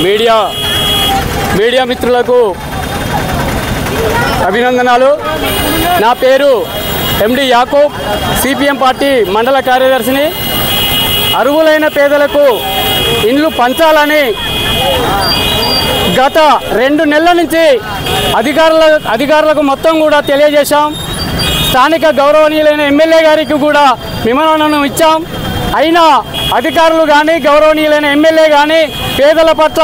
Media మిత్రులకు అభినందనలు। నా పేరు ఎండి యాకూబ్, సిపిఎం పార్టీ మండల కార్యదర్శిని। అర్హులైన పేదలకు ఇండ్లు పంచాలని గత 2 నెలల నుంచి అధికారులకు మొత్తం కూడా తెలియజేశాం। స్థానిక గౌరవనీయులైన ఎమ్మెల్యే గారికి కూడా మెమోరాండం ఇచ్చాం। అయినా అధికారులు కానీ గౌరవనీయులైన ఎమ్మెల్యే కానీ పేదల పట్ల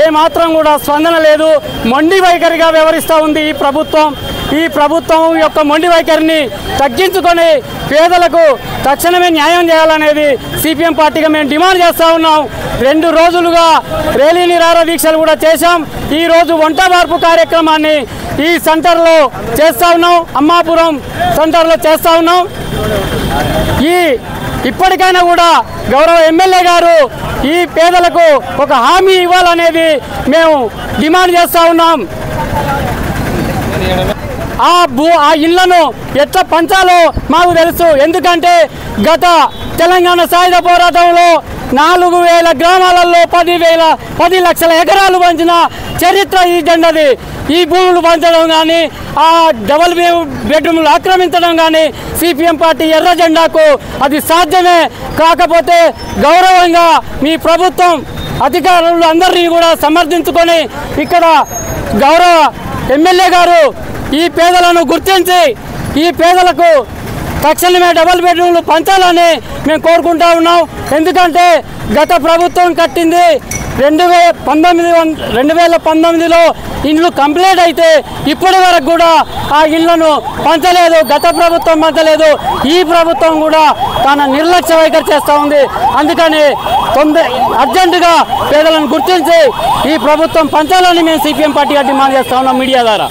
ఏమాత్రం కూడా స్పందన లేదు। మొండి వైఖరిగా వ్యవహరిస్తూ ఉంది ఈ ప్రభుత్వం యొక్క మొండి వైఖరిని తగ్గించుకొని పేదలకు తక్షణమే న్యాయం చేయాలనేది సిపిఎం పార్టీగా మేము డిమాండ్ చేస్తూ ఉన్నాం। 2 రోజులుగా ర్యాలీ నిరాహార దీక్షలు కూడా చేశాం। ఈరోజు వంట మార్పు కార్యక్రమాన్ని ఈ సెంటర్లో చేస్తూ ఉన్నాం, అమ్మాపురం సెంటర్లో చేస్తూ ఉన్నాం। ఇప్పటికైనా కూడా గౌరవ ఎమ్మెల్యే గారు ఈ పేదలకు ఒక హామీ ఇవ్వాలనేది మేము డిమాండ్ చేస్తూ ఉన్నాం। ఆ ఇళ్లను ఎట్లా పంచాలో మాకు తెలుసు। ఎందుకంటే గత తెలంగాణ సాయుధ పోరాటంలో 4000 గ్రామాలలో 10 లక్షల ఎకరాలు పంచిన చరిత్ర ఈ జెండాది। ఈ భూములు పంచడం కానీ ఆ డబుల్ బెడ్రూమ్లు ఆక్రమించడం కానీ సిపిఎం పార్టీ ఎర్ర జెండాకు అది సాధ్యమే। కాకపోతే గౌరవంగా మీ ప్రభుత్వం అధికారులు అందరినీ కూడా సమర్థించుకొని ఇక్కడ గౌరవ ఎమ్మెల్యే గారు ఈ పేదలను గుర్తించి ఈ పేదలకు తక్షణమే డబుల్ బెడ్రూమ్లు పంచాలని మేము కోరుకుంటా ఉన్నాం। ఎందుకంటే గత ప్రభుత్వం కట్టింది 2019లో ఇండ్లు కంప్లీట్ అయితే ఇప్పటి వరకు కూడా ఆ ఇళ్లను పంచలేదు, గత ప్రభుత్వం పంచలేదు। ఈ ప్రభుత్వం కూడా తన నిర్లక్ష్య వైఖరి చేస్తూ ఉంది। అందుకని అర్జెంటుగా పేదలను గుర్తించి ఈ ప్రభుత్వం పంచాలని మేము సిపిఎం పార్టీగా డిమాండ్ చేస్తా ఉన్నాం మీడియా ద్వారా।